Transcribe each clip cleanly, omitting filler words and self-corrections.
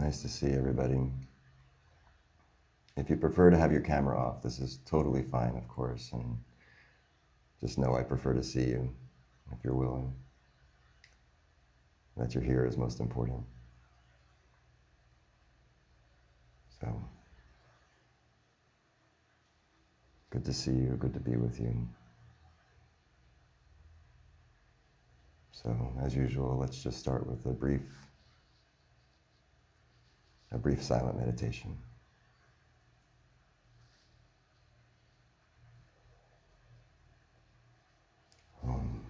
Nice to see everybody. If you prefer to have your camera off, this is totally fine, of course, and just know I prefer to see you, if you're willing. That you're here is most important. So, good to see you, good to be with you. So, as usual, let's just start with a brief silent meditation. Om.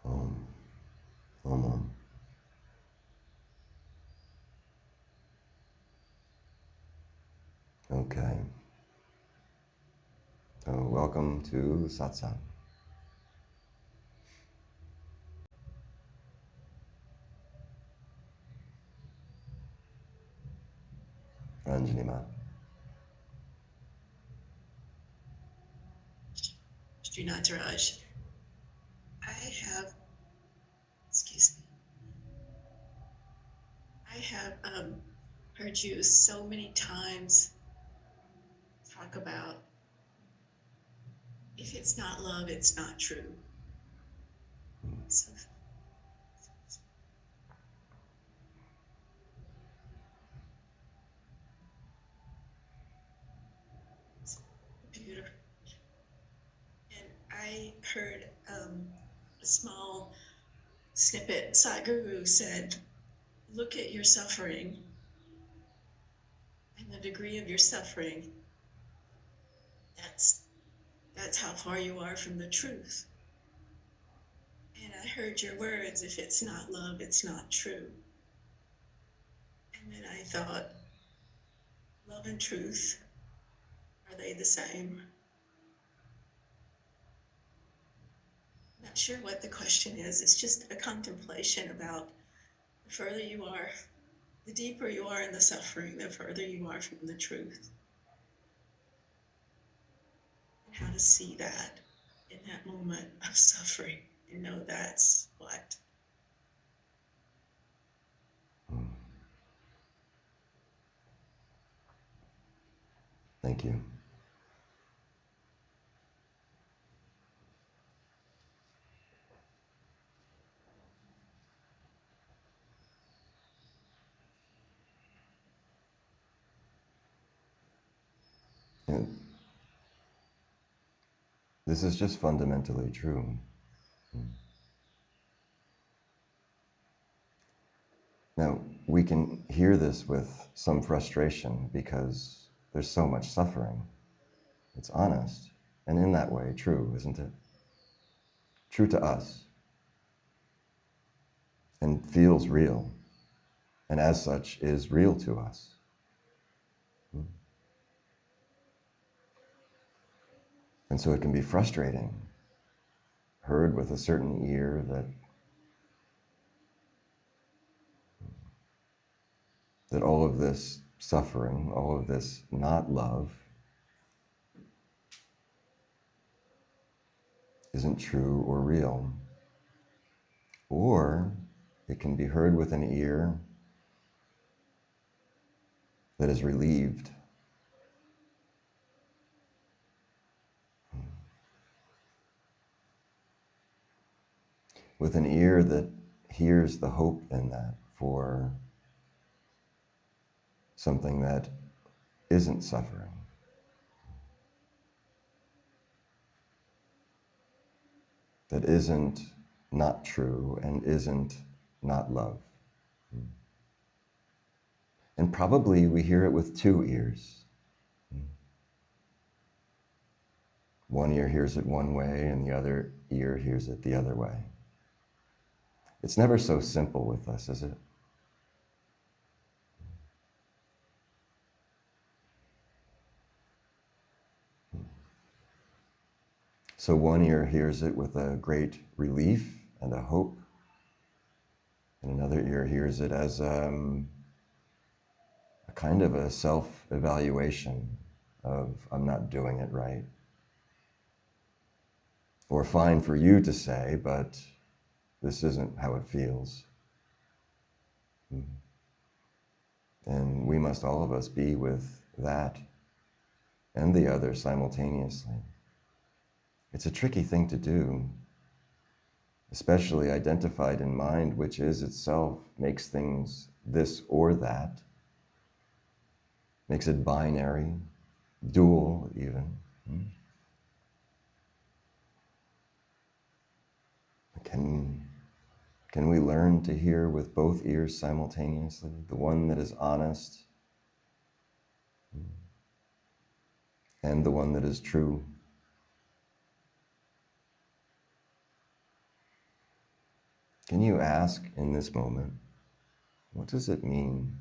Om. Om. Om. Okay. So welcome to Satsang. Ranjanima. Shri Nataraj, excuse me, I have heard you so many times talk about if it's not love, it's not true. So, it's beautiful. And I heard a small snippet. Sadhguru said, look at your suffering and the degree of your suffering. That's how far you are from the truth. And I heard your words, if it's not love, it's not true. And then I thought, love and truth, are they the same? Not sure what the question is. It's just a contemplation about the further you are, the deeper you are in the suffering, the further you are from the truth. And how to see that in that moment of suffering and know that's what. Thank you. And this is just fundamentally true. Now, we can hear this with some frustration because there's so much suffering. It's honest, and in that way, true, isn't it? True to us, and feels real, and as such is real to us. And so it can be frustrating, heard with a certain ear, that all of this suffering, all of this not love, isn't true or real. Or it can be heard with an ear that is relieved. With an ear that hears the hope in that for something that isn't suffering. That isn't not true and isn't not love. And probably we hear it with two ears. One ear hears it one way and the other ear hears it the other way. It's never so simple with us, is it? So one ear hears it with a great relief and a hope, and another ear hears it as a kind of a self-evaluation of, I'm not doing it right. Or fine for you to say, but this isn't how it feels. And we must, all of us, be with that and the other simultaneously. It's a tricky thing to do, especially identified in mind, which is itself makes things this or that, makes it binary, dual even. Can we learn to hear with both ears simultaneously, the one that is honest and the one that is true? Can you ask in this moment, what does it mean?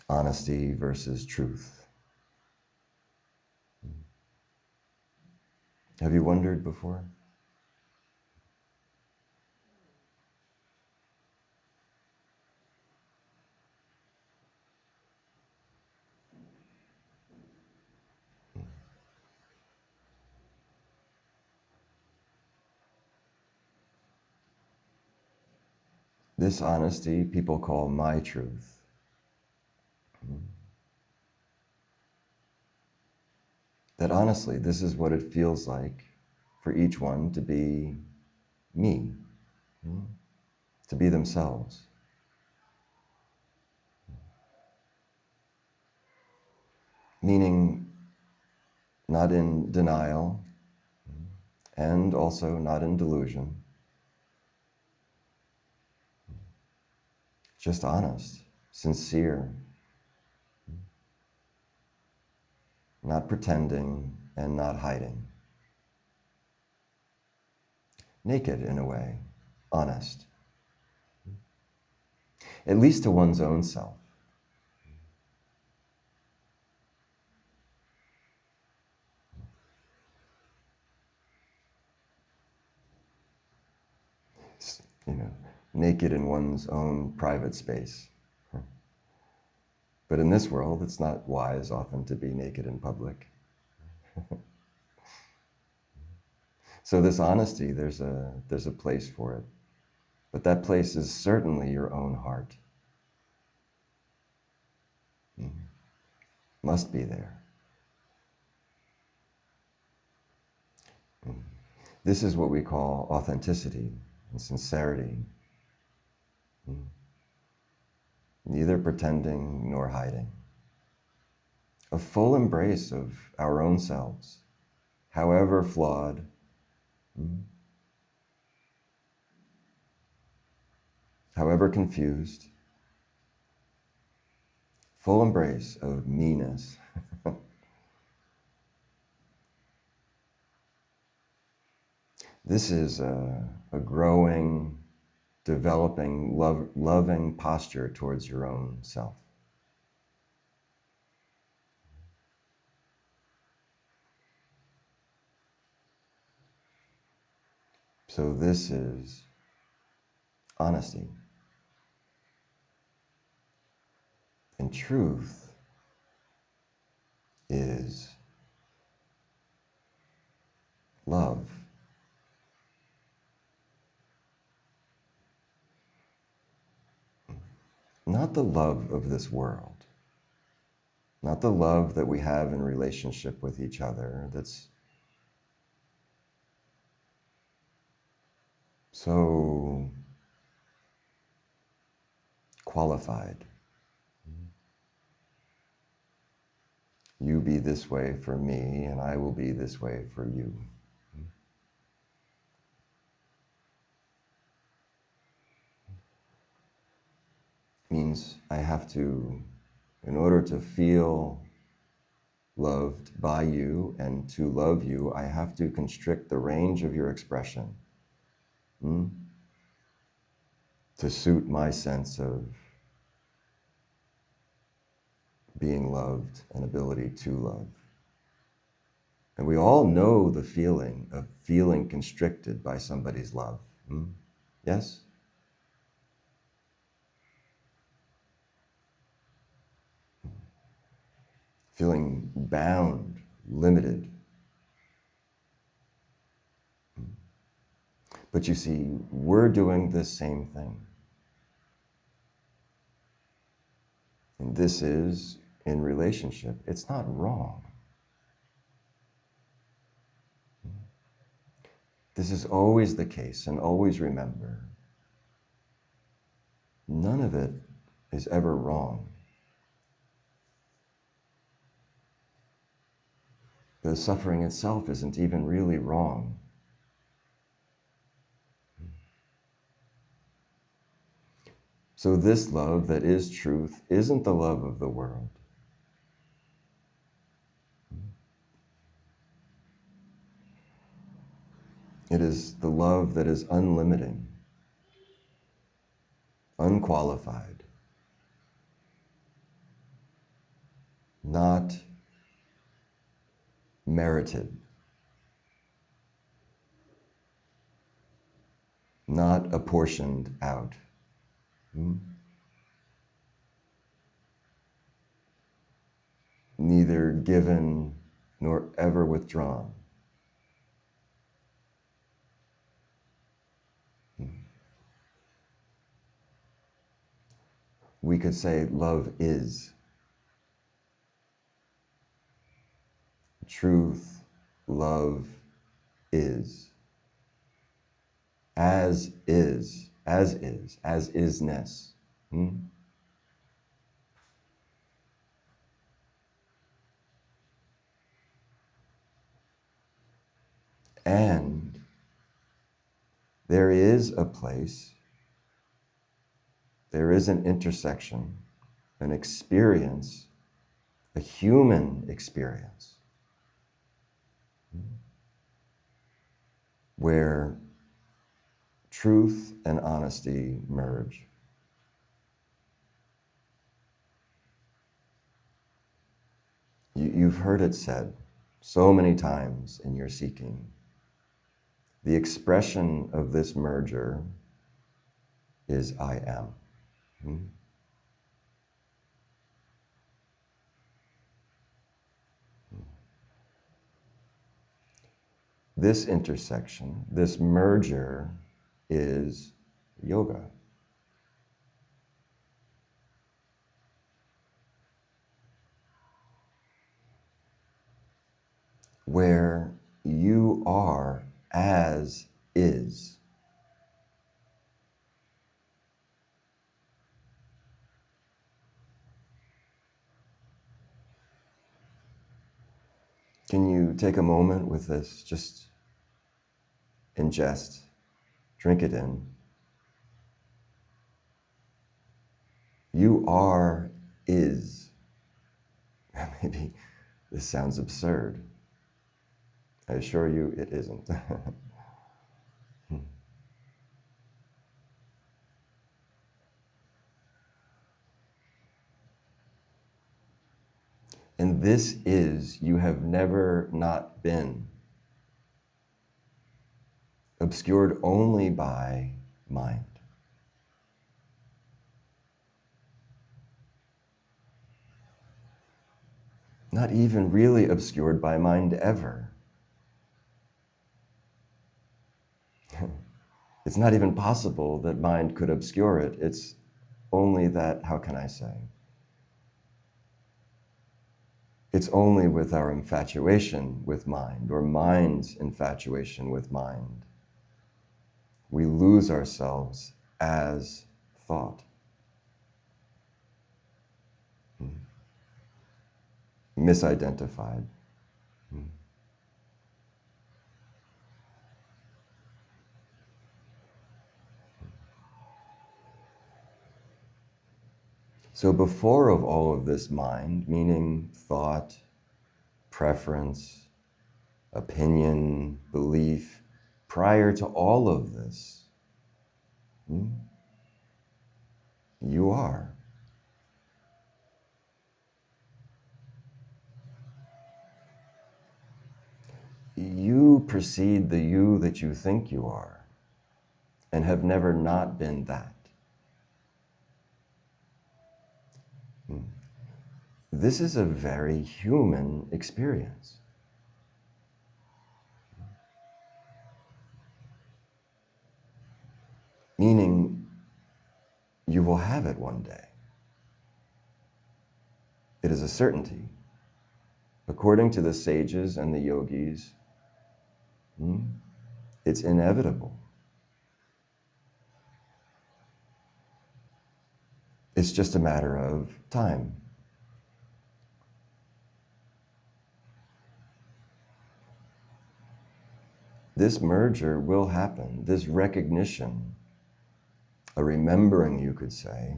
Honesty versus truth. Have you wondered before? This honesty people call my truth. That honestly, this is what it feels like for each one to be me, to be themselves. Meaning not in denial and also not in delusion, just honest, sincere, not pretending and not hiding. Naked in a way, honest, at least to one's own self. Naked in one's own private space. But in this world, it's not wise often to be naked in public. So this honesty, there's a place for it. But that place is certainly your own heart. Must be there. This is what we call authenticity and sincerity. Neither pretending nor hiding. a full embrace of our own selves, however flawed, however confused, full embrace of me-ness. This is a growing, developing, loving posture towards your own self. So this is honesty. And truth is love. Not the love of this world, not the love that we have in relationship with each other that's so qualified. You be this way for me, and I will be this way for you. Means I have to, in order to feel loved by you and to love you, I have to constrict the range of your expression to suit my sense of being loved and ability to love. And we all know the feeling of feeling constricted by somebody's love. Yes? Feeling bound, limited. But you see, we're doing this same thing. And this is in relationship. It's not wrong. This is always the case, and always remember, none of it is ever wrong. The suffering itself isn't even really wrong. So this love that is truth isn't the love of the world. It is the love that is unlimiting, unqualified, not merited, not apportioned out. Neither given nor ever withdrawn. We could say love is. Truth, love is. As is, as isness. And there is a place, there is an intersection, an experience, a human experience, where truth and honesty merge. You've heard it said so many times in your seeking. The expression of this merger is I am. This intersection, this merger is yoga. Where you are as is. Can you take a moment with this? Just ingest, drink it in. You are is. Maybe this sounds absurd. I assure you it isn't. And this is, you have never not been, obscured only by mind. Not even really obscured by mind ever. It's not even possible that mind could obscure it. It's only that, how can I say? It's only with our infatuation with mind, or mind's infatuation with mind. We lose ourselves as thought. Misidentified. So before of all of this mind, meaning thought, preference, opinion, belief, prior to all of this, you are. You precede the you that you think you are, and have never not been that. This is a very human experience. Meaning, you will have it one day. It is a certainty. According to the sages and the yogis, it's inevitable. It's just a matter of time. This merger will happen, this recognition, a remembering, you could say,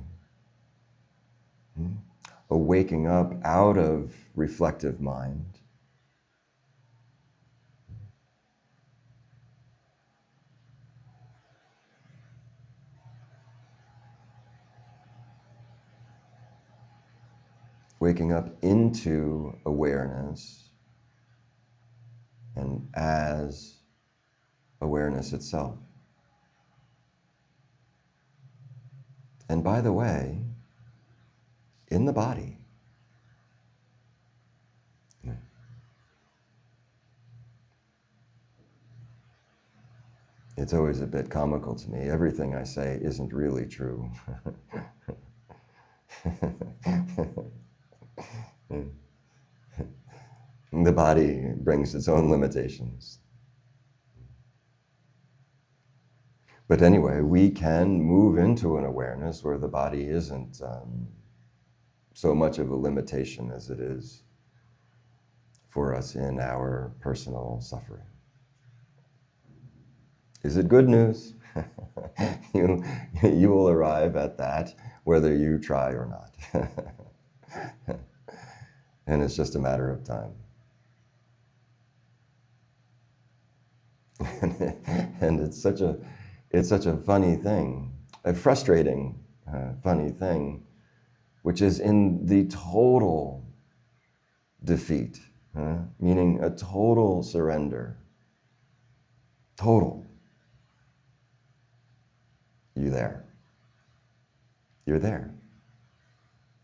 a waking up out of reflective mind, waking up into awareness and as awareness itself. And by the way, in the body, it's always a bit comical to me. Everything I say isn't really true. The body brings its own limitations. But anyway, we can move into an awareness where the body isn't so much of a limitation as it is for us in our personal suffering. Is it good news? You will arrive at that whether you try or not. And it's just a matter of time. And it's such a funny thing, a frustrating, funny thing, which is in the total defeat, meaning a total surrender. Total. You're there. You're there.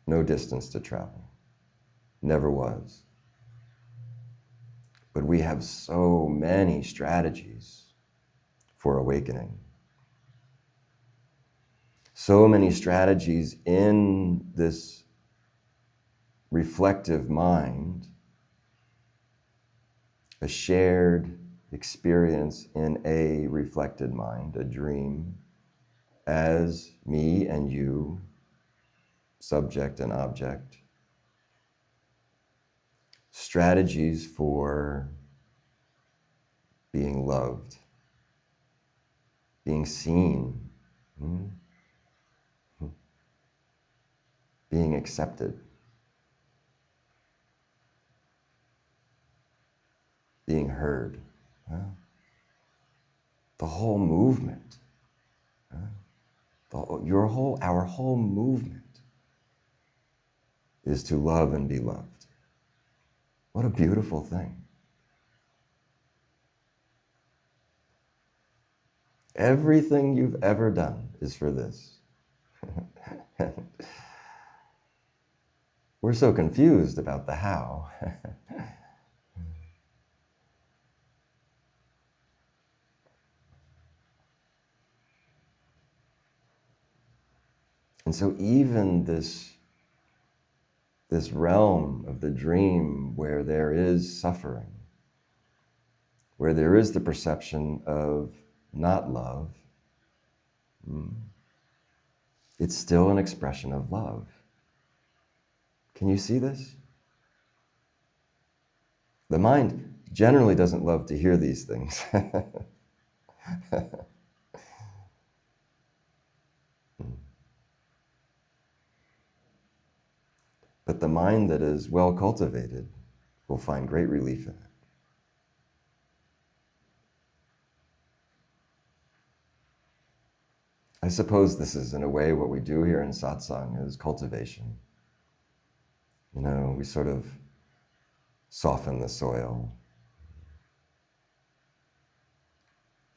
No distance to travel. Never was. But we have so many strategies for awakening. So many strategies in this reflective mind, a shared experience in a reflected mind, a dream, as me and you, subject and object, strategies for being loved, being seen, being accepted, being heard. The whole movement, our whole movement is to love and be loved. What a beautiful thing. Everything you've ever done is for this. We're so confused about the how. And so even this realm of the dream where there is suffering, where there is the perception of not love, it's still an expression of love. Can you see this? The mind generally doesn't love to hear these things. But the mind that is well cultivated will find great relief in it. I suppose this is, in a way, what we do here in satsang is cultivation. You know, we sort of soften the soil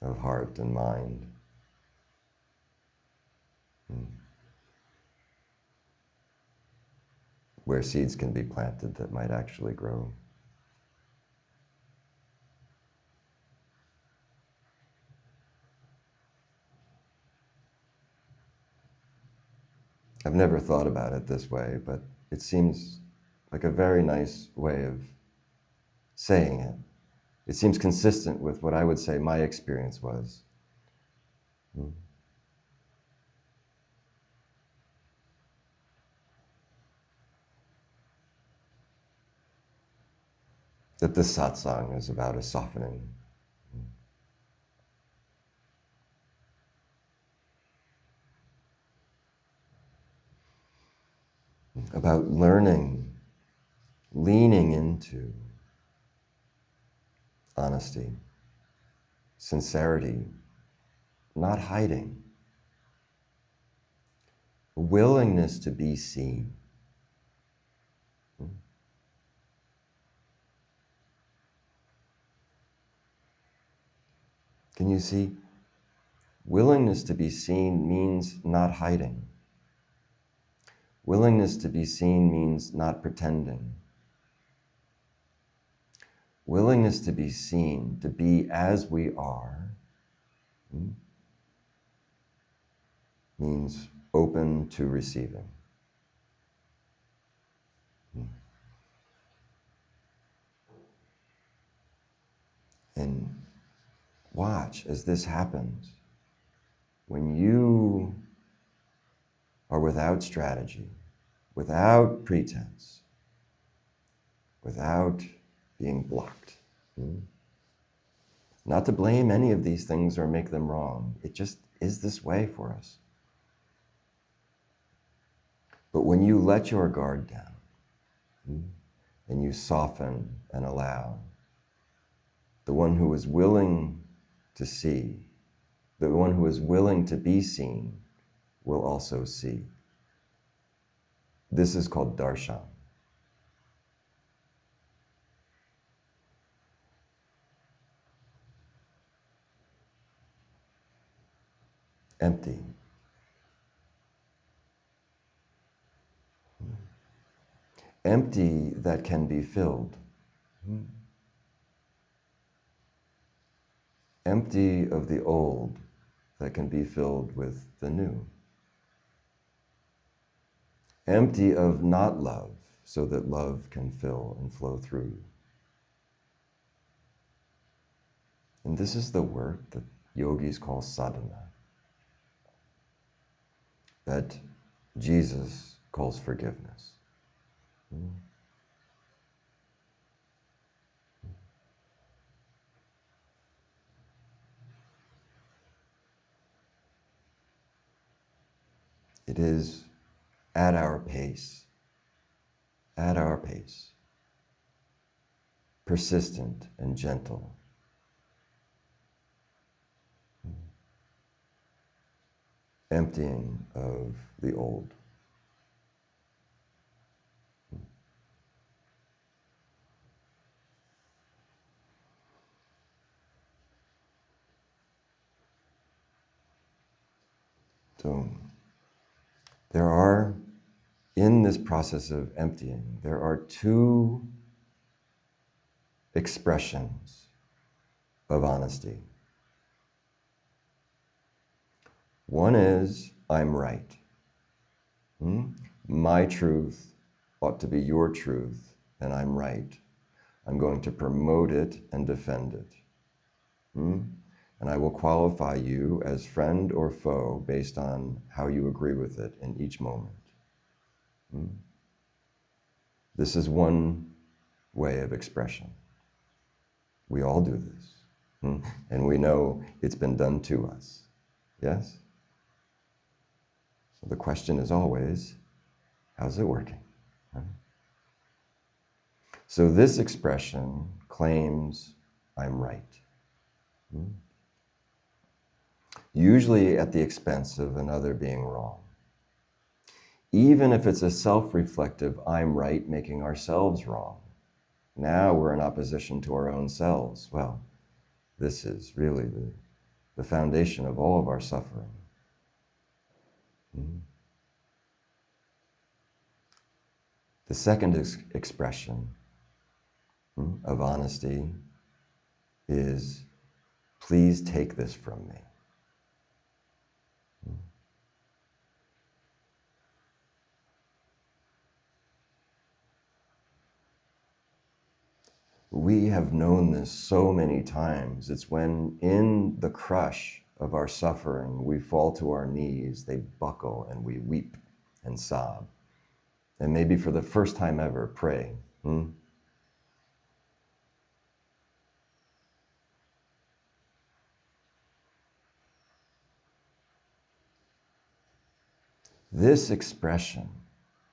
of heart and mind. Where seeds can be planted that might actually grow. I've never thought about it this way, but it seems like a very nice way of saying it. It seems consistent with what I would say my experience was. That this satsang is about a softening. About learning, leaning into honesty, sincerity, not hiding, a willingness to be seen. Can you see? Willingness to be seen means not hiding. Willingness to be seen means not pretending. Willingness to be seen, to be as we are, means open to receiving. And watch as this happens. When you are without strategy, without pretense, without being blocked. Not to blame any of these things or make them wrong. It just is this way for us. But when you let your guard down and you soften and allow, the one who is willing to see, the one who is willing to be seen, will also see. This is called darshan. Empty. Empty that can be filled. Empty of the old that can be filled with the new. Empty of not love so that love can fill and flow through. And this is the work that yogis call sadhana, that Jesus calls forgiveness. It is at our pace, persistent and gentle. Emptying of the old. So there are, in this process of emptying, there are two expressions of honesty. One is, I'm right. My truth ought to be your truth, and I'm right. I'm going to promote it and defend it. And I will qualify you as friend or foe based on how you agree with it in each moment. This is one way of expression. We all do this. And we know it's been done to us. Yes? So the question is always, how's it working? So this expression claims I'm right. Usually at the expense of another being wrong. Even if it's a self-reflective I'm right, making ourselves wrong. Now we're in opposition to our own selves. Well, this is really the foundation of all of our suffering. The second expression of honesty is, please take this from me. We have known this so many times. It's when in the crush of our suffering, we fall to our knees, they buckle, and we weep and sob. And maybe for the first time ever, pray. This expression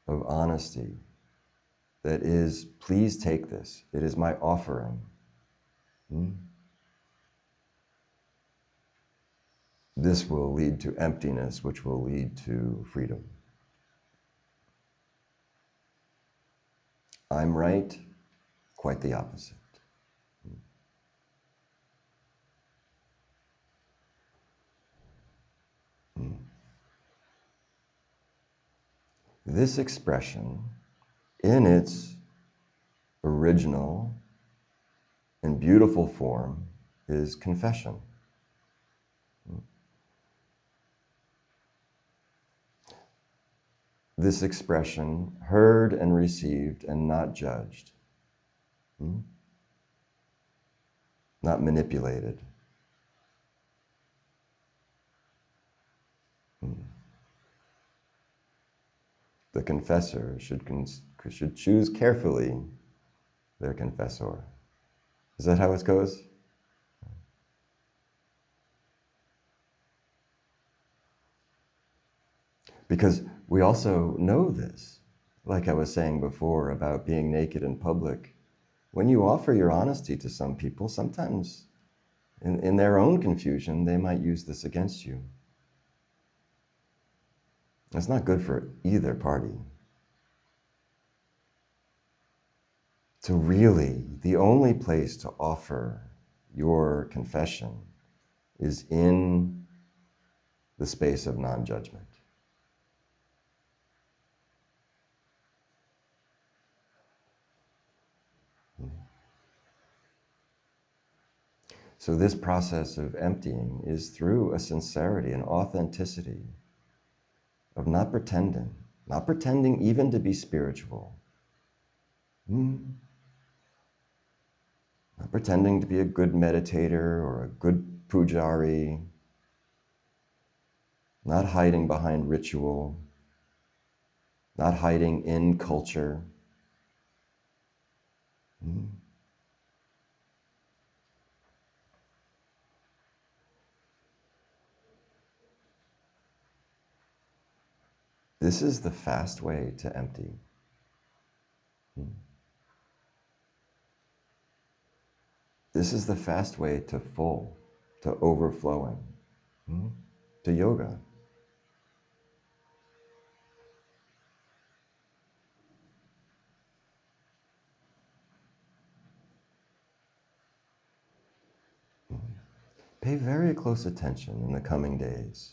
of honesty that is, please take this, it is my offering. This will lead to emptiness, which will lead to freedom. I'm right, quite the opposite. This expression, in its original and beautiful form, is confession. This expression, heard and received and not judged, not manipulated. The confessor should choose carefully their confessor. Is that how it goes? Because we also know this, like I was saying before about being naked in public. When you offer your honesty to some people, sometimes in their own confusion, they might use this against you. It's not good for either party. So really, the only place to offer your confession is in the space of non-judgment. So this process of emptying is through a sincerity, an authenticity of not pretending even to be spiritual, not pretending to be a good meditator or a good pujari, not hiding behind ritual, not hiding in culture. This is the fast way to empty. This is the fast way to full, to overflowing, to yoga. Pay very close attention in the coming days.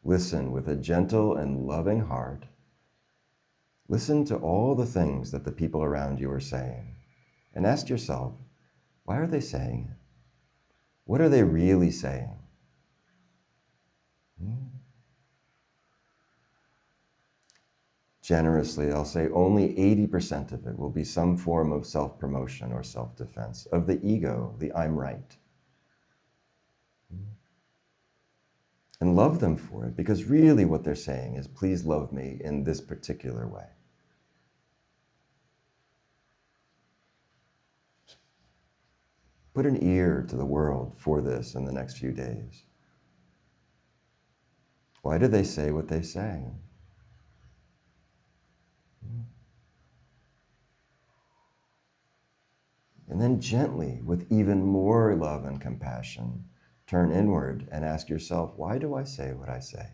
Listen with a gentle and loving heart. Listen to all the things that the people around you are saying, and ask yourself, why are they saying it? What are they really saying? Generously, I'll say only 80% of it will be some form of self-promotion or self-defense, of the ego, the I'm right. And love them for it, because really what they're saying is, please love me in this particular way. Put an ear to the world for this in the next few days. Why do they say what they say? And then gently, with even more love and compassion, turn inward and ask yourself, why do I say what I say?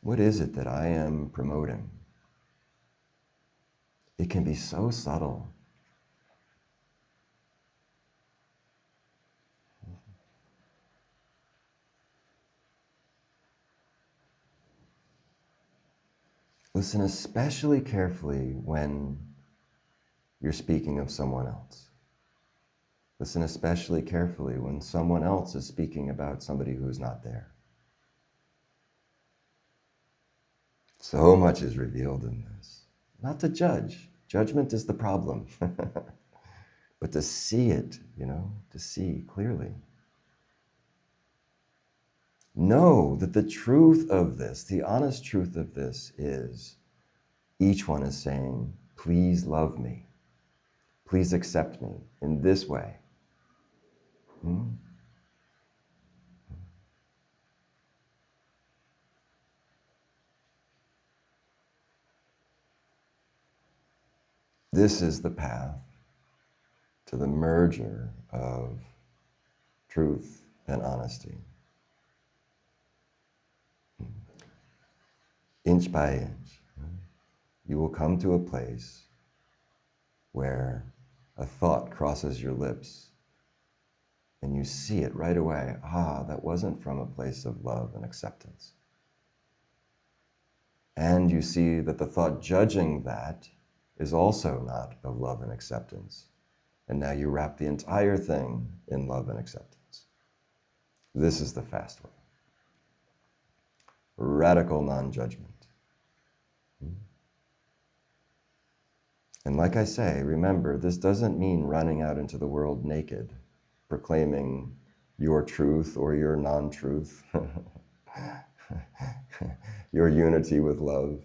What is it that I am promoting? It can be so subtle. Listen especially carefully when you're speaking of someone else. Listen especially carefully when someone else is speaking about somebody who's not there. So much is revealed in this. Not to judge. Judgment is the problem. But to see it, to see clearly. Know that the truth of this, the honest truth of this is, each one is saying, please love me. Please accept me in this way. This is the path to the merger of truth and honesty. Inch by inch, you will come to a place where a thought crosses your lips and you see it right away. That wasn't from a place of love and acceptance. And you see that the thought judging that is also not of love and acceptance. And now you wrap the entire thing in love and acceptance. This is the fast way. Radical non-judgment. And like I say, remember, this doesn't mean running out into the world naked, proclaiming your truth or your non-truth, your unity with love.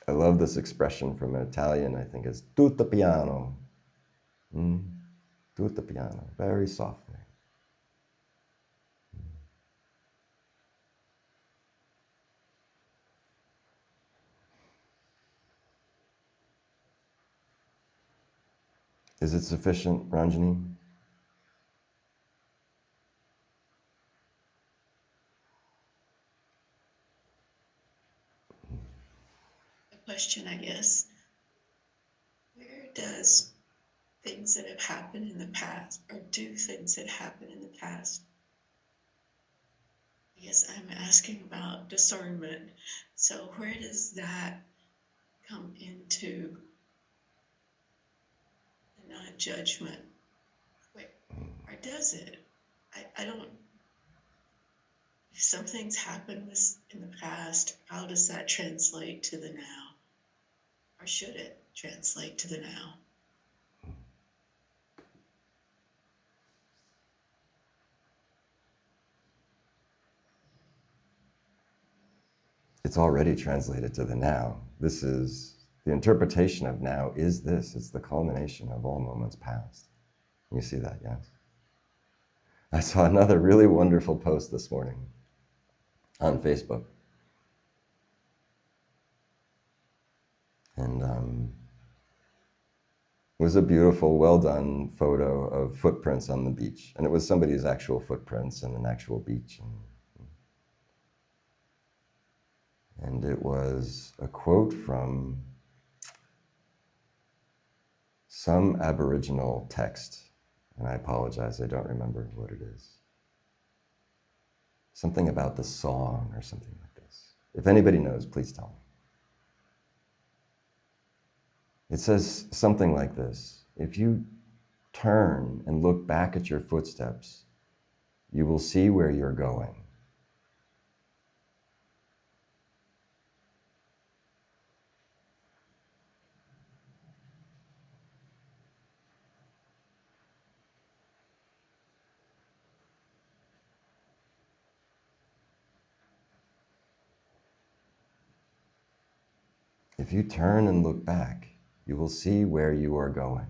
I love this expression from an Italian, I think it's tutto piano. Tutto piano, very softly. Is it sufficient, Ranjani? A question, I guess. Where does things that have happened in the past, or do things that happen in the past? I guess I'm asking about discernment. So where does that come into the non-judgment? Or does it? I don't, if something's happened in the past, how does that translate to the now? Or should it translate to the now? It's already translated to the now. This is The interpretation of now is this. It's the culmination of all moments past. You see that, yes? I saw another really wonderful post this morning on Facebook. And it was a beautiful, well-done photo of footprints on the beach. And it was somebody's actual footprints in an actual beach. And it was a quote from some Aboriginal text. And I apologize, I don't remember what it is. Something about the song or something like this. If anybody knows, please tell me. It says something like this: if you turn and look back at your footsteps, you will see where you're going. If you turn and look back, you will see where you are going.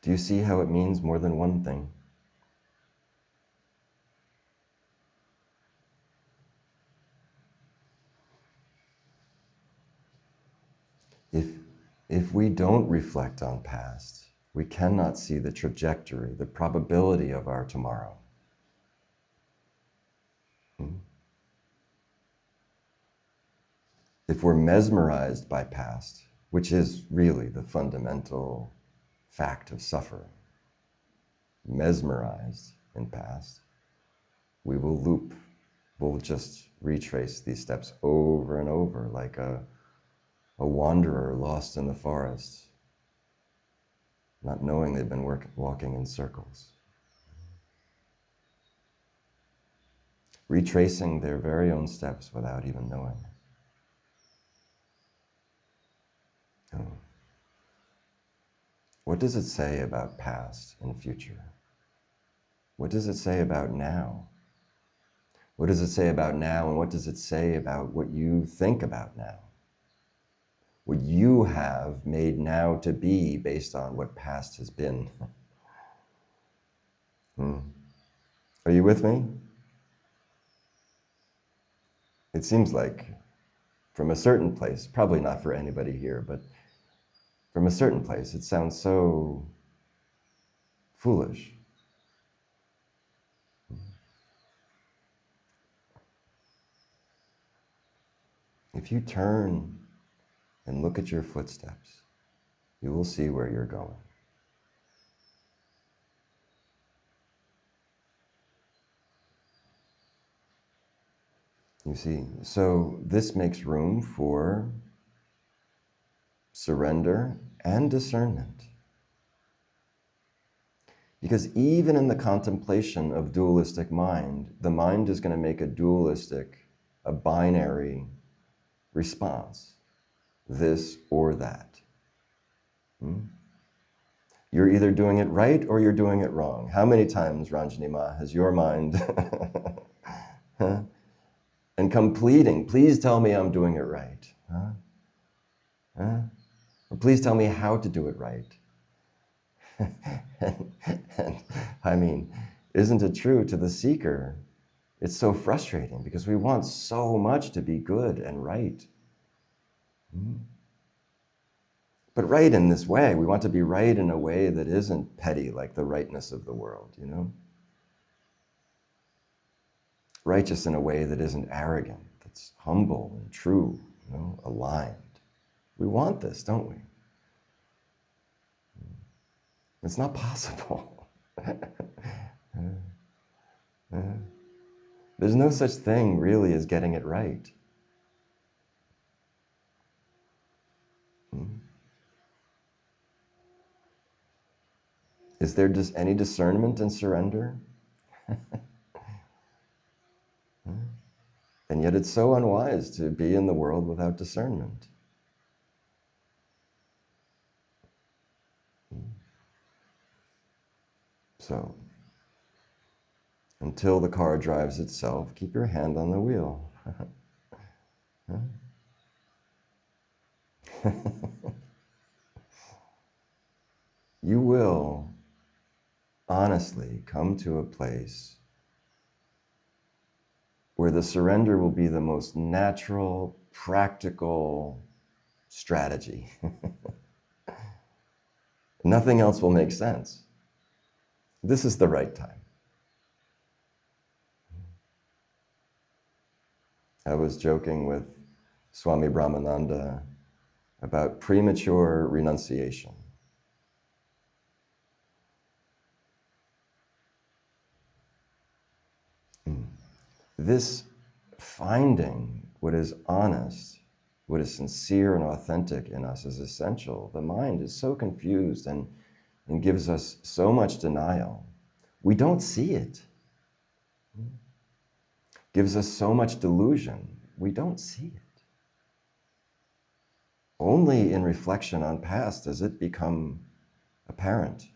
Do you see how it means more than one thing? If we don't reflect on past, we cannot see the trajectory, the probability of our tomorrow. If we're mesmerized by past, which is really the fundamental fact of suffering, mesmerized in past, we will loop. We'll just retrace these steps over and over like a wanderer lost in the forest, not knowing they've been walking in circles. Retracing their very own steps without even knowing it. Oh. What does it say about past and future? What does it say about now? What does it say about now, and what does it say about what you think about now? What you have made now to be based on what past has been. Are you with me? It seems like from a certain place, probably not for anybody here, but from a certain place, it sounds so foolish. If you turn and look at your footsteps, you will see where you're going. You see, so this makes room for surrender and discernment. Because even in the contemplation of dualistic mind, the mind is going to make a dualistic, a binary response, this or that. You're either doing it right or you're doing it wrong. How many times, Ranjani Ma, has your mind and come pleading, please tell me I'm doing it right. Or please tell me how to do it right. and I mean, isn't it true to the seeker? It's so frustrating because we want so much to be good and right. But right in this way, we want to be right in a way that isn't petty like the rightness of the world, you know? Righteous in a way that isn't arrogant, that's humble and true, you know, aligned. We want this, don't we? It's not possible. There's no such thing really as getting it right. Is there just any discernment and surrender? And yet it's so unwise to be in the world without discernment. So, Until the car drives itself, keep your hand on the wheel. You will honestly come to a place where the surrender will be the most natural, practical strategy. Nothing else will make sense. This is the right time. I was joking with Swami Brahmananda about premature renunciation. This finding what is honest, what is sincere and authentic in us is essential. The mind is so confused and gives us so much denial. We don't see it. Gives us so much delusion. We don't see it. Only in reflection on past does it become apparent.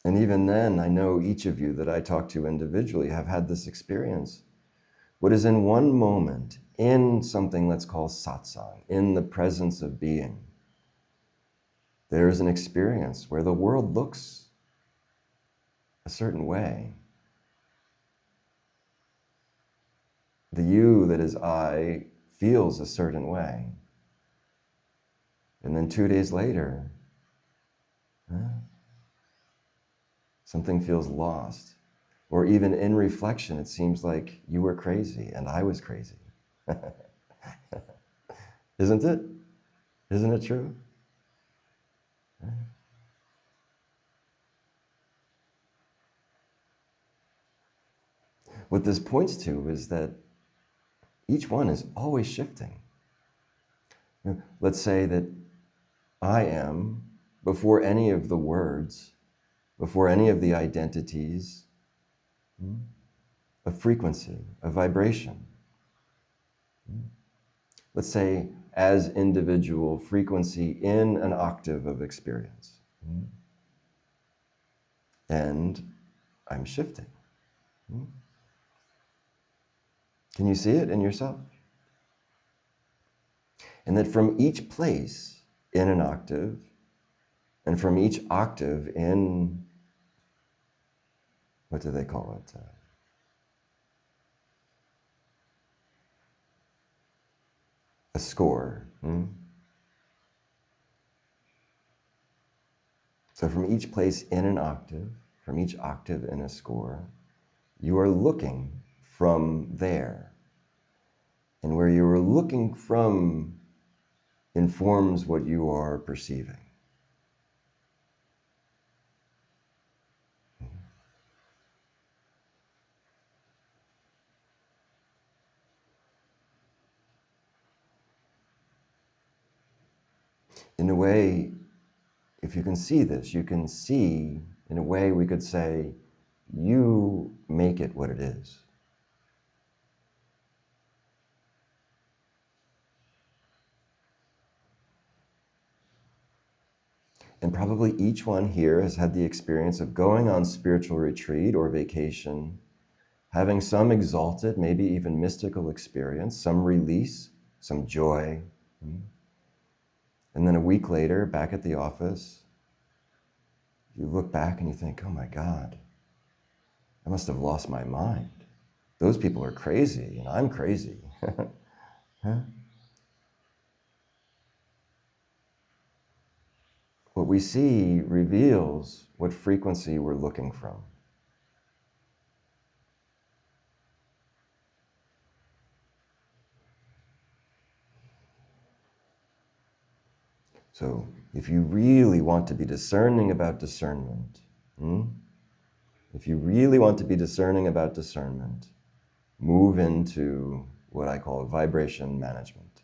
And even then, I know each of you that I talk to individually have had this experience. What is in one moment, in something let's call satsang, in the presence of being, there is an experience where the world looks a certain way. The you that is I feels a certain way. And then 2 days later, something feels lost. Or even in reflection, it seems like you were crazy and I was crazy. Isn't it? Isn't it true? What this points to is that each one is always shifting. Let's say that I am, before any of the words, before any of the identities, a frequency, a vibration. Let's say as individual frequency in an octave of experience. And I'm shifting. Can you see it in yourself? And that from each place in an octave, and from each octave in, what do they call it? A score. So from each place in an octave, from each octave in a score, you are looking from there. And where you are looking from informs what you are perceiving. In a way, if you can see this, you can see, in a way we could say, you make it what it is. And probably each one here has had the experience of going on spiritual retreat or vacation, having some exalted, maybe even mystical experience, some release, some joy. And then a week later, back at the office, you look back and you think, oh my God, I must have lost my mind. Those people are crazy and I'm crazy. What we see reveals what frequency we're looking from. So if you really want to be discerning about discernment, if you really want to be discerning about discernment, move into what I call vibration management.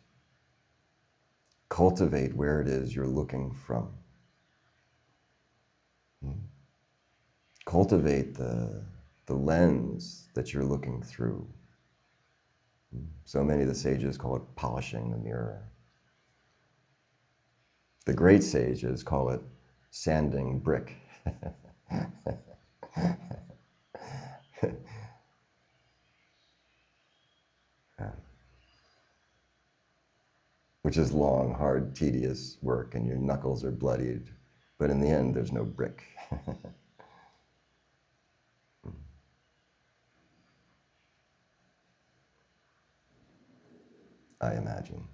Cultivate where it is you're looking from. Cultivate the lens that you're looking through. So many of the sages call it polishing the mirror. The great sages call it sanding brick. Which is long, hard, tedious work, and your knuckles are bloodied. But in the end, there's no brick. I imagine.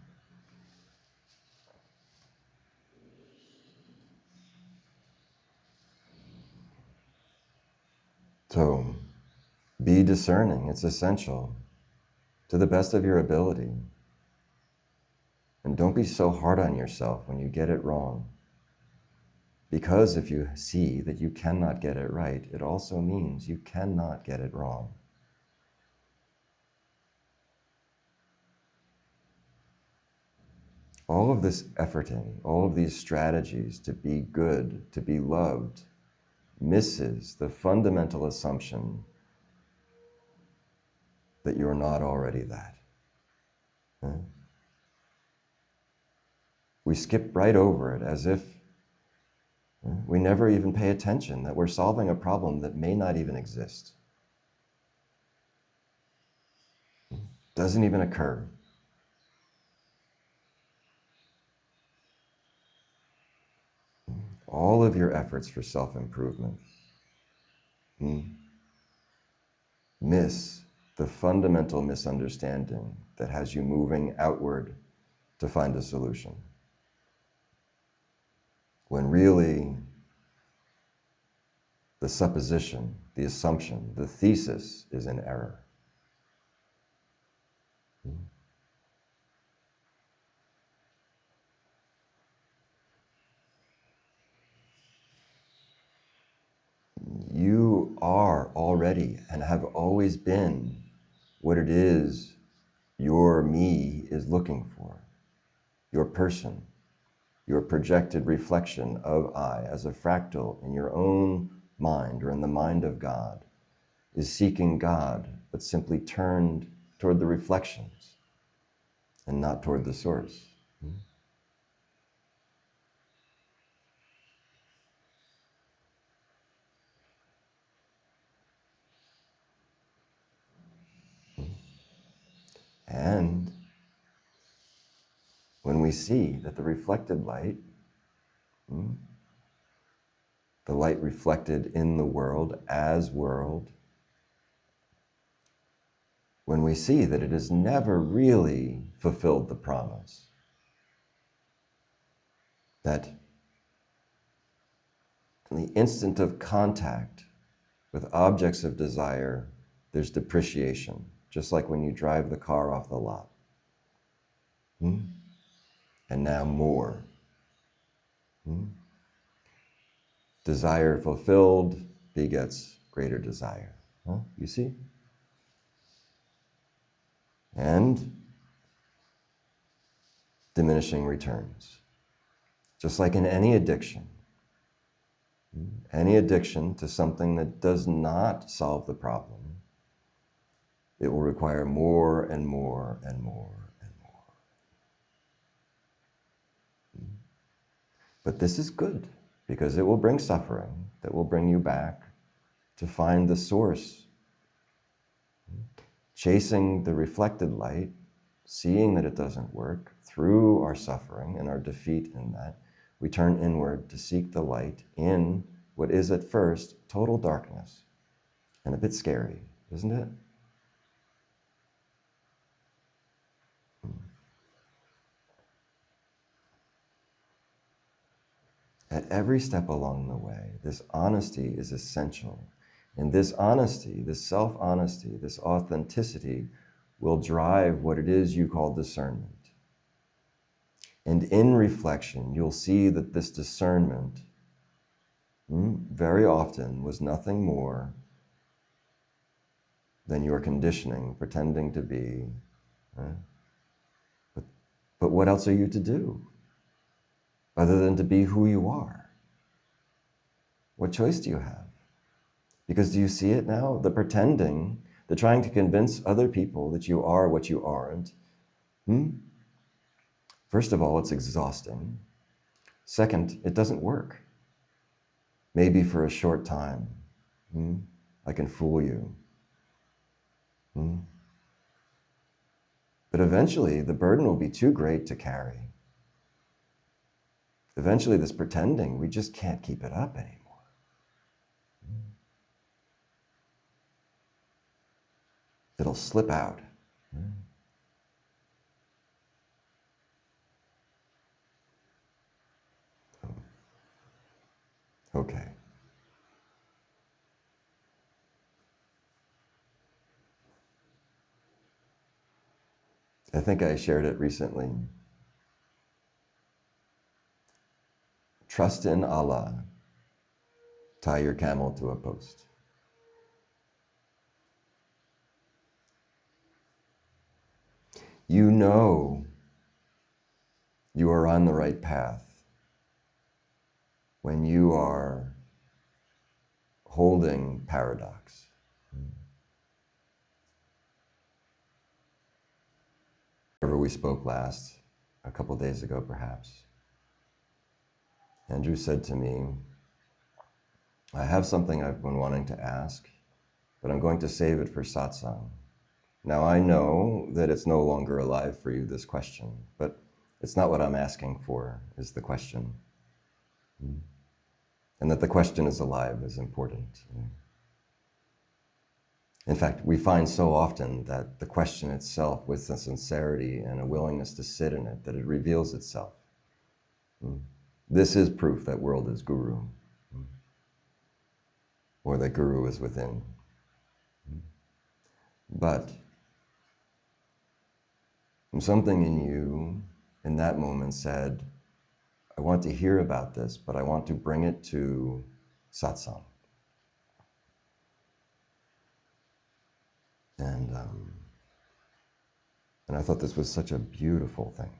So, be discerning. It's essential to the best of your ability. And don't be so hard on yourself when you get it wrong. Because if you see that you cannot get it right, it also means you cannot get it wrong. All of this efforting, all of these strategies to be good, to be loved, misses the fundamental assumption that you're not already that. Huh? We skip right over it as if we never even pay attention that we're solving a problem that may not even exist. Doesn't even occur. All of your efforts for self-improvement miss the fundamental misunderstanding that has you moving outward to find a solution. When really the supposition, the assumption, the thesis is in error. You are already and have always been what it is your me is looking for. Your person, your projected reflection of I as a fractal in your own mind or in the mind of God is seeking God, but simply turned toward the reflections and not toward the source. And when we see that the reflected light, the light reflected in the world as world, when we see that it has never really fulfilled the promise, that in the instant of contact with objects of desire, there's depreciation, just like when you drive the car off the lot. And now more. Desire fulfilled begets greater desire. You see? And diminishing returns. Just like in any addiction to something that does not solve the problem, it will require more and more and more and more. But this is good, because it will bring suffering that will bring you back to find the source. Chasing the reflected light, seeing that it doesn't work, through our suffering and our defeat in that, we turn inward to seek the light in what is at first total darkness, and a bit scary, isn't it? At every step along the way, this honesty is essential. And this honesty, this self-honesty, this authenticity will drive what it is you call discernment. And in reflection, you'll see that this discernment very often was nothing more than your conditioning, pretending to be. But what else are you to do other than to be who you are? What choice do you have? Because do you see it now? The pretending, the trying to convince other people that you are what you aren't. First of all, it's exhausting. Second, it doesn't work. Maybe for a short time. I can fool you. But eventually, the burden will be too great to carry. Eventually, this pretending, we just can't keep it up anymore. It'll slip out. Okay. I think I shared it recently. Trust in Allah. Tie your camel to a post. You know you are on the right path when you are holding paradox. Whenever we spoke last, a couple days ago perhaps, Andrew said to me, I have something I've been wanting to ask, but I'm going to save it for satsang. Now I know that it's no longer alive for you, this question, but it's not what I'm asking for, is the question. And that the question is alive is important. In fact, we find so often that the question itself, with a sincerity and a willingness to sit in it, that it reveals itself. This is proof that world is guru, or that guru is within. But something in you in that moment said, I want to hear about this, but I want to bring it to satsang. And I thought this was such a beautiful thing.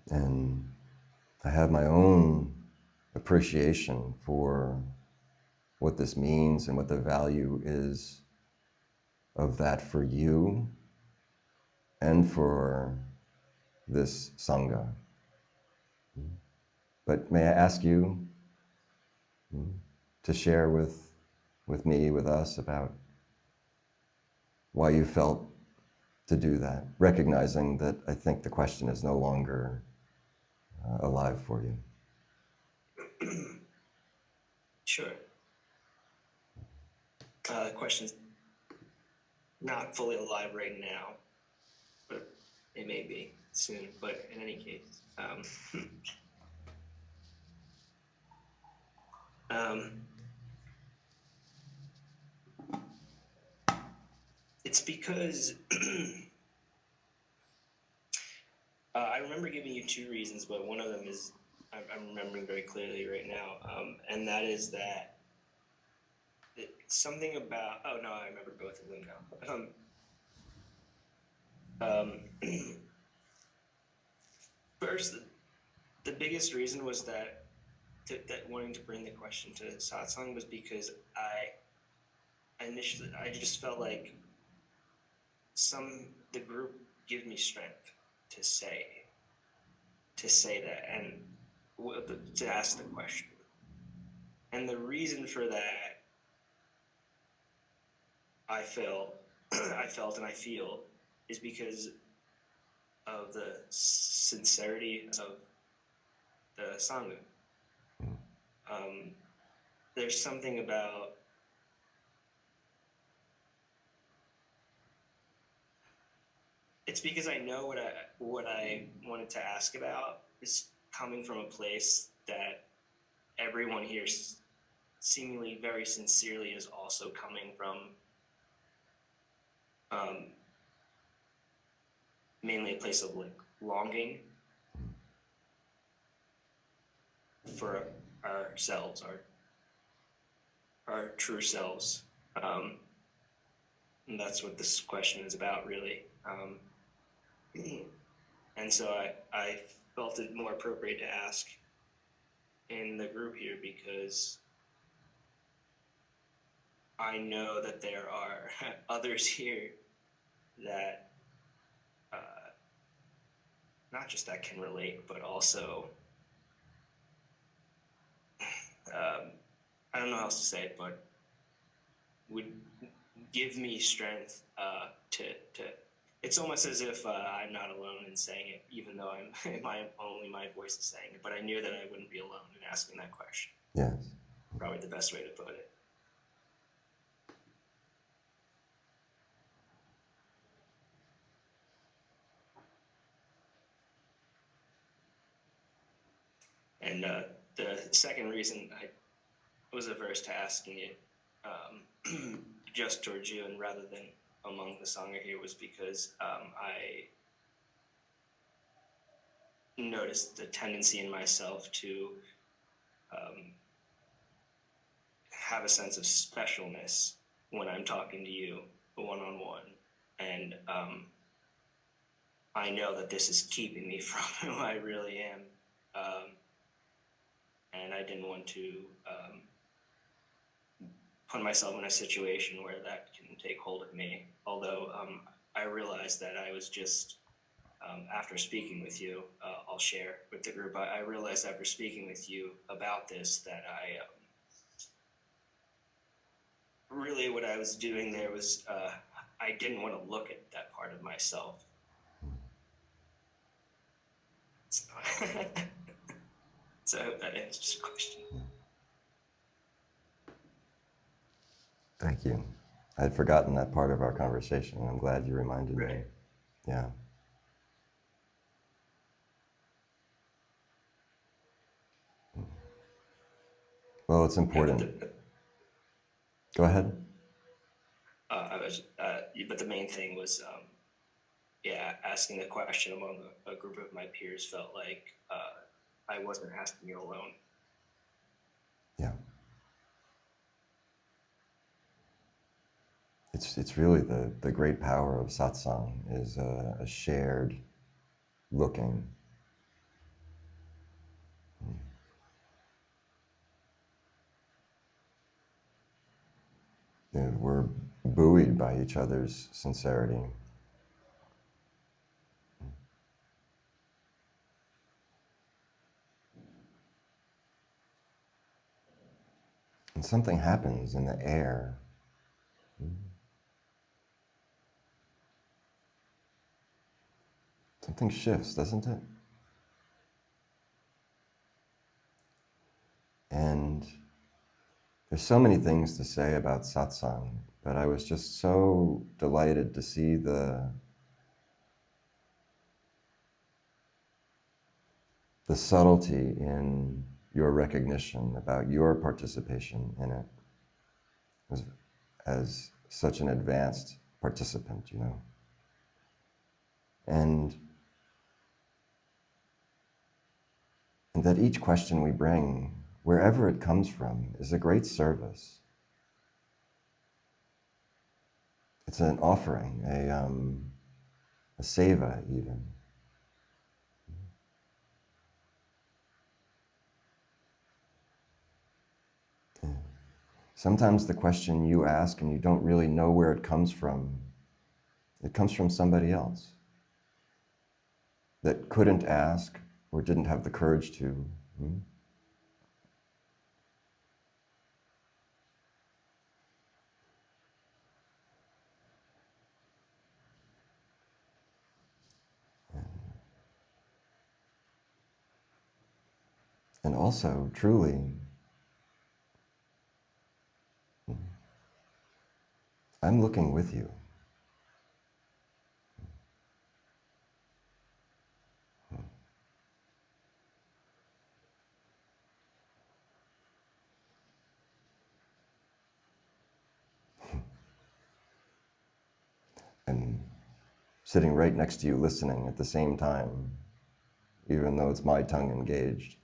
And I have my own appreciation for what this means and what the value is of that for you and for this Sangha. But may I ask you to share with me, with us, about why you felt to do that, recognizing that I think the question is no longer alive for you. Sure. The question's not fully alive right now, but it may be soon. But in any case, it's because I remember giving you two reasons, but one of them is I'm remembering very clearly right now, and that is that it's something about. Oh no, I remember both of them now. First, the biggest reason was that wanting to bring the question to satsang was because I just felt like the group give me strength to say that and to ask the question. And the reason for that, I felt and I feel, is because of the sincerity of the Sangha. There's something about it's because I know what I wanted to ask about is coming from a place that everyone here seemingly very sincerely is also coming from, mainly a place of like longing for ourselves, our true selves, and that's what this question is about, really. And so I felt it more appropriate to ask in the group here because I know that there are others here that not just that can relate, but also, I don't know how else to say it, but would give me strength to. It's almost as if I'm not alone in saying it, even though only my voice is saying it. But I knew that I wouldn't be alone in asking that question. Yes. Probably the best way to put it. And the second reason I was averse to asking it just towards you and rather than among the Sangha here was because I noticed the tendency in myself to have a sense of specialness when I'm talking to you one-on-one. And I know that this is keeping me from who I really am. And I didn't want to put myself in a situation where that can take hold of me. Although I realized that I was just, after speaking with you, I'll share with the group, I realized after speaking with you about this that really what I was doing there was I didn't want to look at that part of myself. So, so I hope that answers your question. Thank you. I had forgotten that part of our conversation, and I'm glad you reminded me. Right. Yeah. Well, it's important. Go ahead. But the main thing was, asking the question among a group of my peers felt like I wasn't asking you alone. Yeah. It's really the great power of satsang is a shared looking. You know, we're buoyed by each other's sincerity. And something happens in the air. Something shifts, doesn't it? And there's so many things to say about satsang, but I was just so delighted to see the subtlety in your recognition about your participation in it as such an advanced participant, you know. And that each question we bring, wherever it comes from, is a great service. It's an offering, a seva even. Sometimes the question you ask and you don't really know where it comes from somebody else that couldn't ask or didn't have the courage to. And also, truly, I'm looking with you. And sitting right next to you, listening at the same time, even though it's my tongue engaged.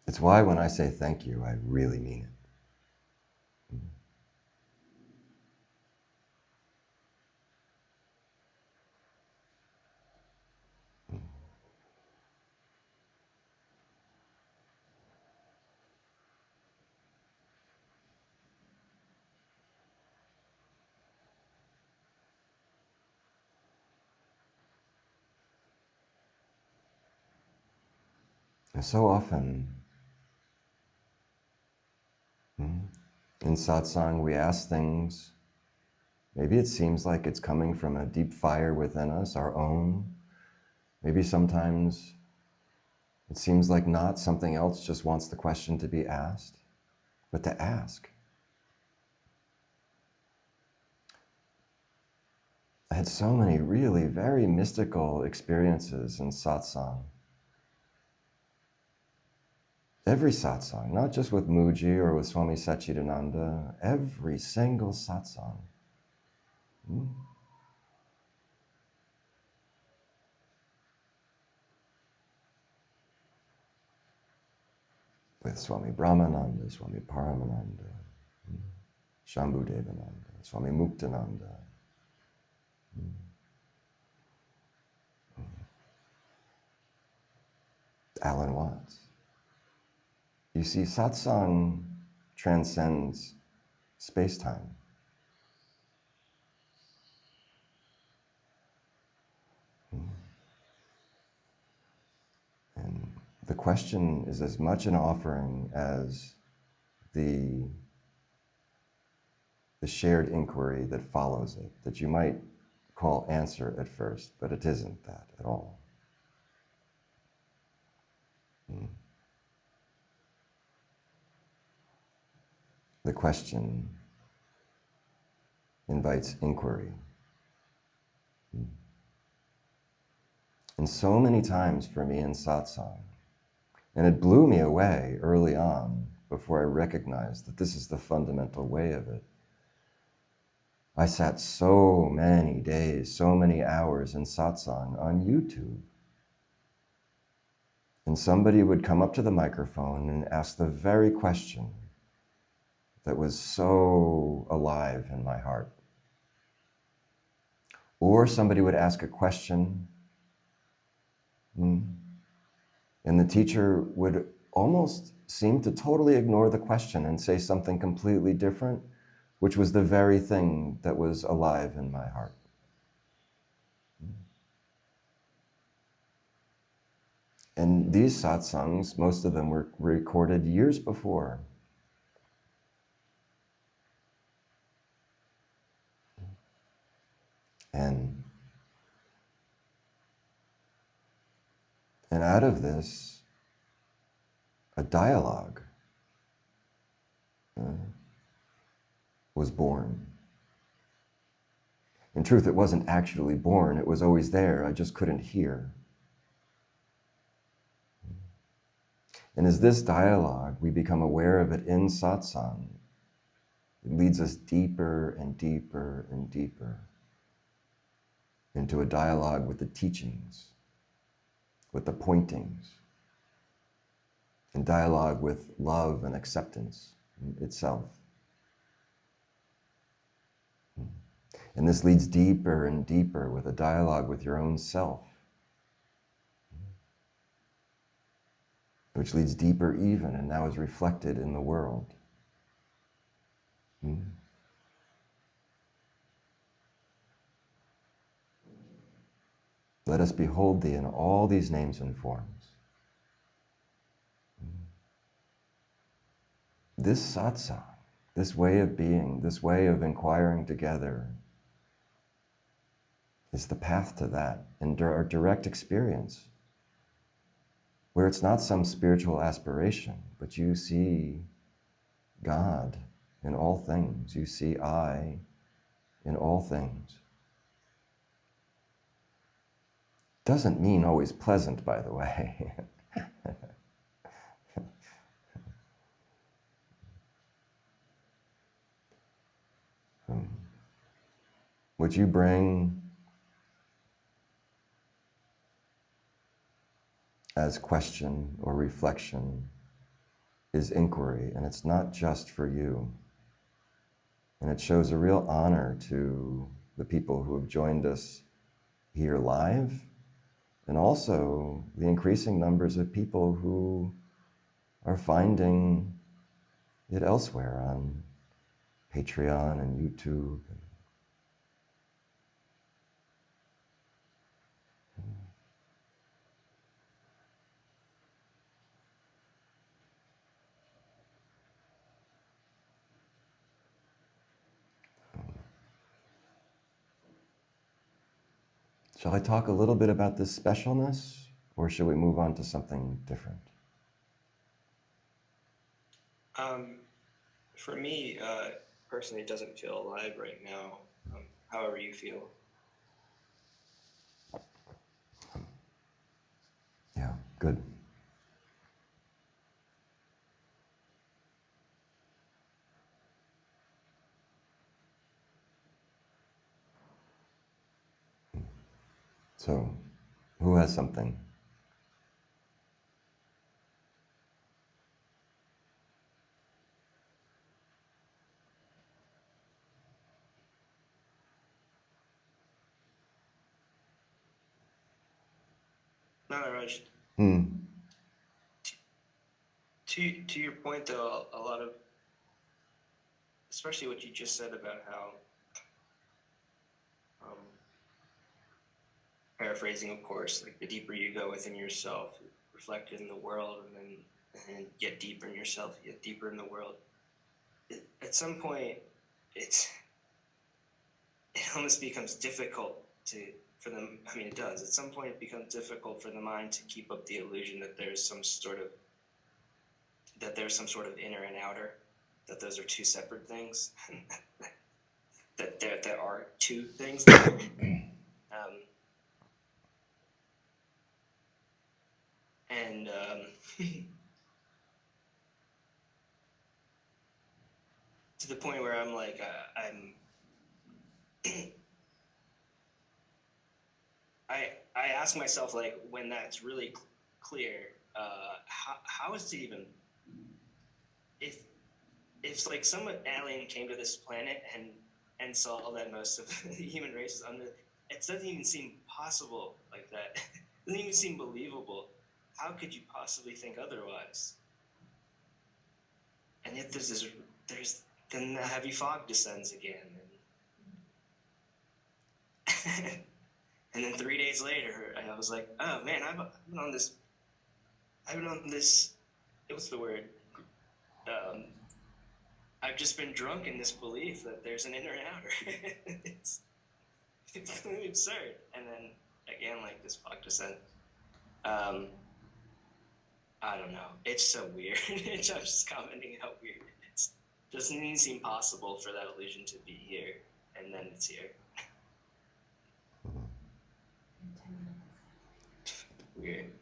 It's why when I say thank you, I really mean it. And so often, in satsang, we ask things. Maybe it seems like it's coming from a deep fire within us, our own. Maybe sometimes it seems like not, something else just wants the question to be asked, but to ask. I had so many really very mystical experiences in satsang. Every satsang, not just with Mooji or with Swami Satchidananda, every single satsang. With Swami Brahmananda, Swami Paramananda, Shambhudevananda, Swami Muktananda. Alan Watts. You see, satsang transcends space-time. And the question is as much an offering as the shared inquiry that follows it, that you might call answer at first, but it isn't that at all. The question invites inquiry. And so many times for me in satsang, and it blew me away early on before I recognized that this is the fundamental way of it. I sat so many days, so many hours in satsang on YouTube. And somebody would come up to the microphone and ask the very question that was so alive in my heart. Or somebody would ask a question, and the teacher would almost seem to totally ignore the question and say something completely different, which was the very thing that was alive in my heart. And these satsangs, most of them were recorded years before. And out of this, a dialogue was born. In truth, it wasn't actually born, it was always there, I just couldn't hear. And as this dialogue, we become aware of it in satsang, it leads us deeper and deeper and deeper into a dialogue with the teachings, with the pointings, and dialogue with love and acceptance itself. And this leads deeper and deeper with a dialogue with your own self, which leads deeper even and now is reflected in the world. Let us behold thee in all these names and forms. This satsang, this way of being, this way of inquiring together, is the path to that, and our direct experience, where it's not some spiritual aspiration, but you see God in all things. You see I in all things. Doesn't mean always pleasant, by the way. What you bring as question or reflection is inquiry, and it's not just for you. And it shows a real honor to the people who have joined us here live, and also the increasing numbers of people who are finding it elsewhere on Patreon and YouTube. Shall I talk a little bit about this specialness, or should we move on to something different? For me, personally, it doesn't feel alive right now. However you feel. Yeah, good. So, who has something? Nataraj, to your point though, a lot of, especially what you just said about how, paraphrasing of course, like the deeper you go within yourself, reflect in the world, and get deeper in yourself, get deeper in the world. At some point, it almost becomes difficult for them. I mean, it does. At some point, it becomes difficult for the mind to keep up the illusion that there's some sort of inner and outer, that those are two separate things, that there are two things. To the point where I'm like, I ask myself, like, when that's really clear, how is it even, if like some alien came to this planet and saw that most of the human race is under, it doesn't even seem possible like that. It doesn't even seem believable. How could you possibly think otherwise? And yet then the heavy fog descends again. And then 3 days later, I was like, oh man, I've been on this, what's the word? I've just been drunk in this belief that there's an inner and outer. It's completely absurd. And then again, like this fog descent. I don't know. It's so weird. I'm just commenting how weird it is. It doesn't even seem possible for that illusion to be here, and then it's here. Weird.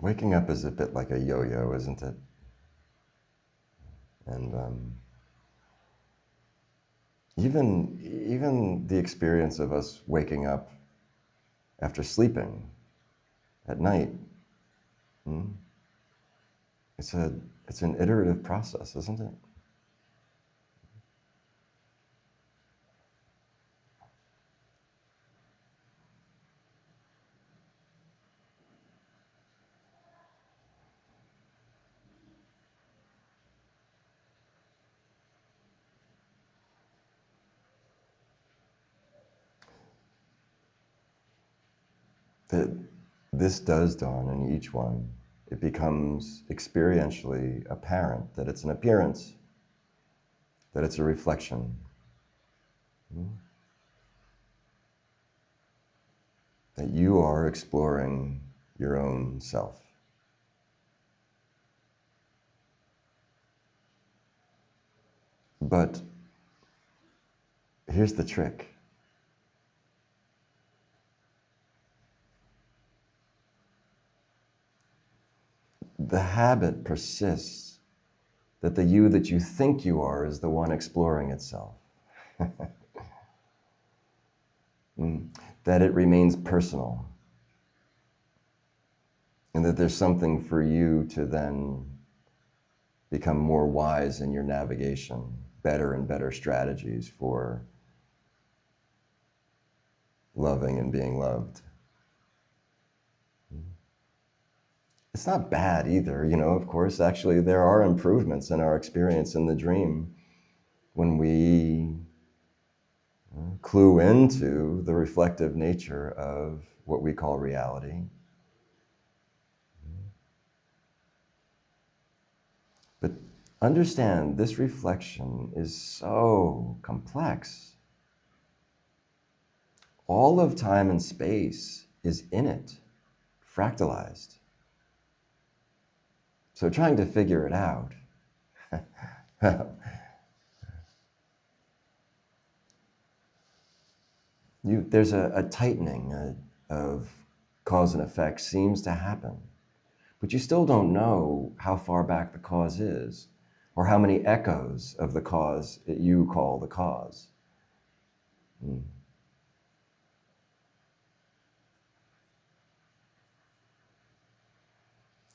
Waking up is a bit like a yo-yo, isn't it? And even the experience of us waking up after sleeping at night, it's an iterative process, isn't it? That this does dawn in each one. It becomes experientially apparent that it's an appearance, that it's a reflection. That you are exploring your own self. But here's the trick. The habit persists that the you that you think you are is the one exploring itself. That it remains personal. And that there's something for you to then become more wise in your navigation, better and better strategies for loving and being loved. It's not bad either, of course. Actually, there are improvements in our experience in the dream when we clue into the reflective nature of what we call reality. But understand, this reflection is so complex. All of time and space is in it, fractalized. So trying to figure it out, there's a tightening of cause and effect seems to happen, but you still don't know how far back the cause is, or how many echoes of the cause that you call the cause.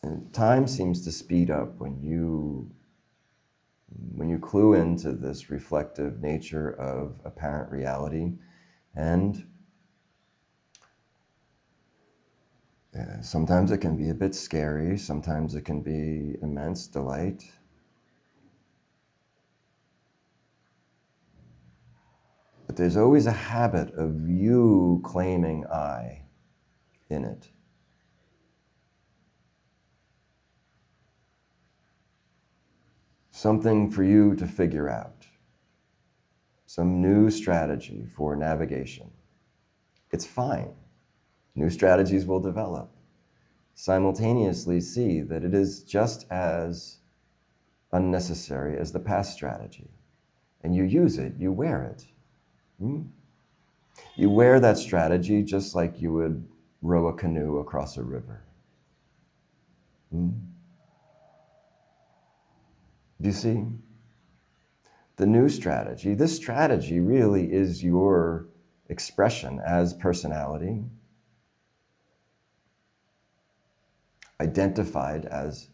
And time seems to speed up when you clue into this reflective nature of apparent reality, and sometimes it can be a bit scary, sometimes it can be immense delight. But there's always a habit of you claiming I in it. Something for you to figure out. Some new strategy for navigation. It's fine. New strategies will develop. Simultaneously see that it is just as unnecessary as the past strategy. And you use it, you wear it. You wear that strategy just like you would row a canoe across a river. Do you see? The new strategy, this strategy really is your expression as personality, identified as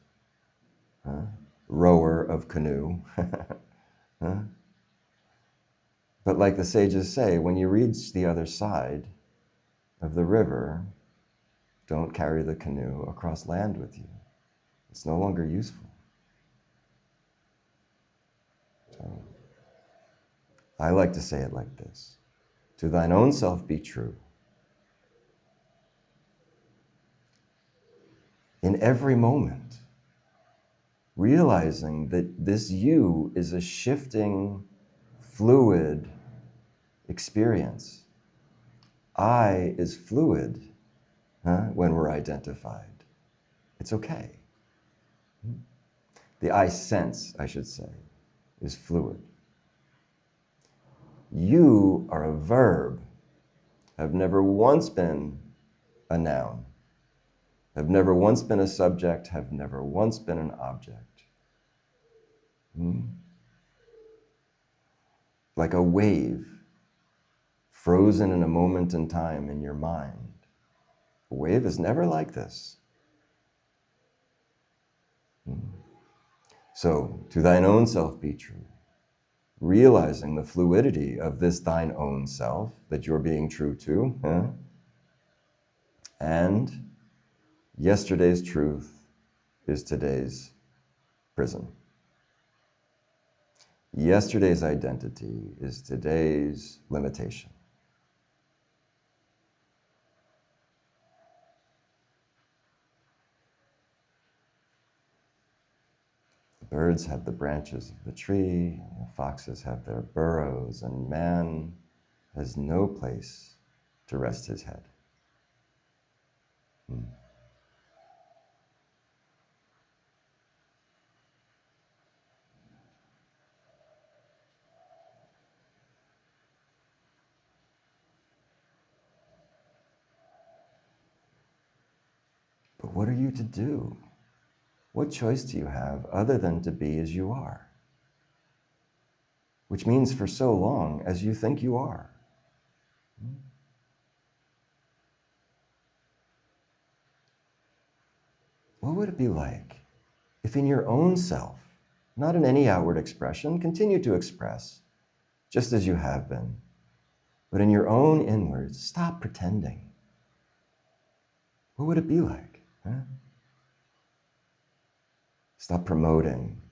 rower of canoe. But like the sages say, when you reach the other side of the river, don't carry the canoe across land with you. It's no longer useful. So, I like to say it like this: to thine own self be true. In every moment, realizing that this you is a shifting, fluid experience. I is fluid when we're identified. It's okay. The I sense, I should say, is fluid. You are a verb, have never once been a noun, have never once been a subject, have never once been an object. Like a wave, frozen in a moment in time in your mind. A wave is never like this. So, to thine own self be true. Realizing the fluidity of this thine own self that you're being true to, and yesterday's truth is today's prison. Yesterday's identity is today's limitation. The birds have the branches of the tree, and the foxes have their burrows, and man has no place to rest his head. But what are you to do? What choice do you have other than to be as you are? Which means for so long as you think you are. What would it be like if in your own self, not in any outward expression, continue to express just as you have been, but in your own inwards, stop pretending? What would it be like? Stop promoting.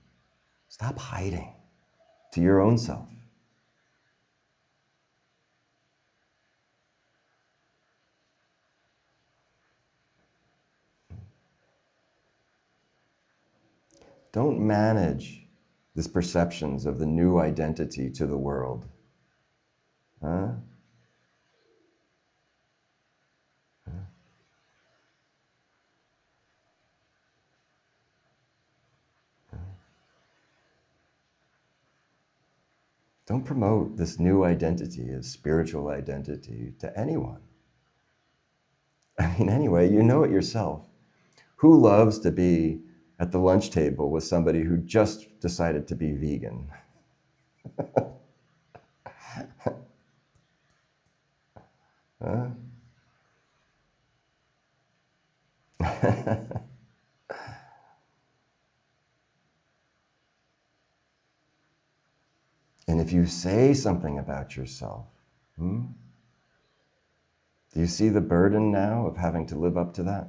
Stop hiding to your own self. Don't manage these perceptions of the new identity to the world. Huh? Don't promote this new identity as spiritual identity to anyone. I mean, anyway, you know it yourself. Who loves to be at the lunch table with somebody who just decided to be vegan? Huh? And if you say something about yourself, do you see the burden now of having to live up to that?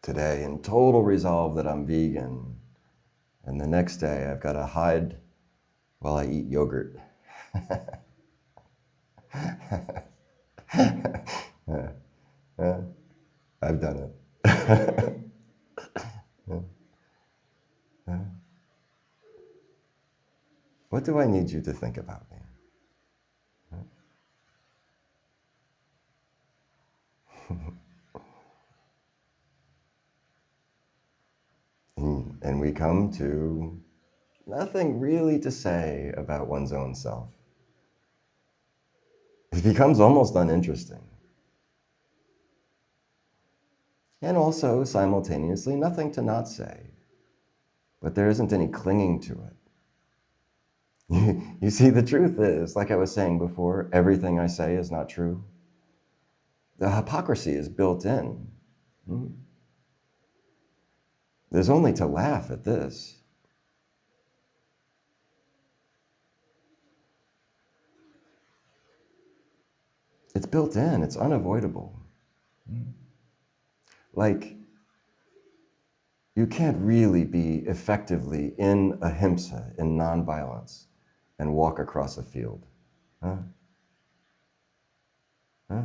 Today, in total resolve that I'm vegan, and the next day I've got to hide while I eat yogurt. I've done it. What do I need you to think about me? And we come to nothing really to say about one's own self. It becomes almost uninteresting. And also, simultaneously, nothing to not say. But there isn't any clinging to it. You see, the truth is, like I was saying before, everything I say is not true. The hypocrisy is built in. There's only to laugh at this. It's built in, it's unavoidable. Like, you can't really be effectively in ahimsa, in nonviolence, and walk across a field. Huh? Huh?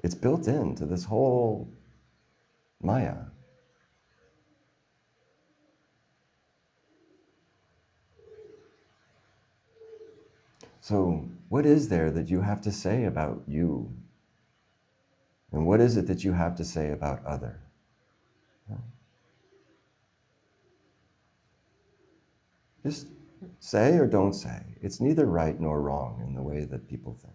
It's built into this whole Maya. So, what is there that you have to say about you? And what is it that you have to say about other? Just say or don't say. It's neither right nor wrong in the way that people think.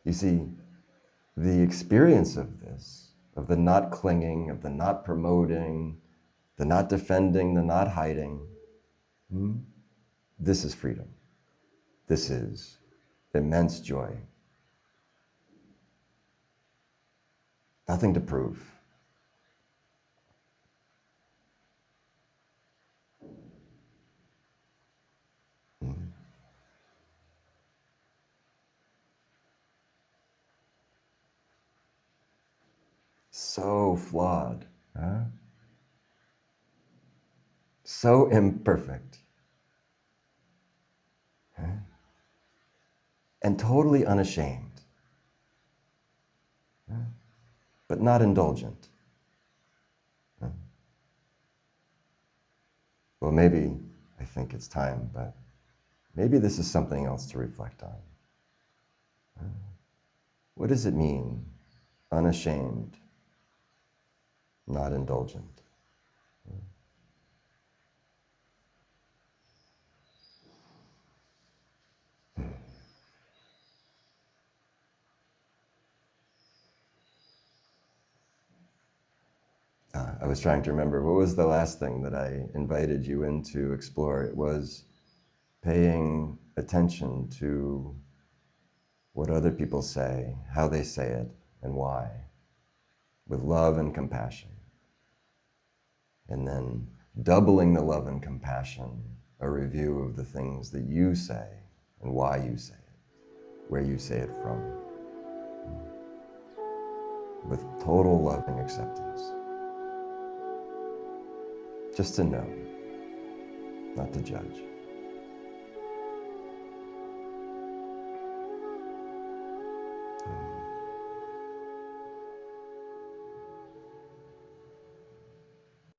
You see, the experience of this, of the not clinging, of the not promoting, the not defending, the not hiding, this is freedom. This is immense joy. Nothing to prove. So flawed, huh? So imperfect, huh? And totally unashamed, huh? But not indulgent. Huh? Well, maybe I think it's time, but maybe this is something else to reflect on. What does it mean, unashamed, not indulgent? I was trying to remember, what was the last thing that I invited you in to explore? It was paying attention to what other people say, how they say it, and why, with love and compassion. And then doubling the love and compassion, a review of the things that you say and why you say it, where you say it from, with total love and acceptance. Just to know. not to judge.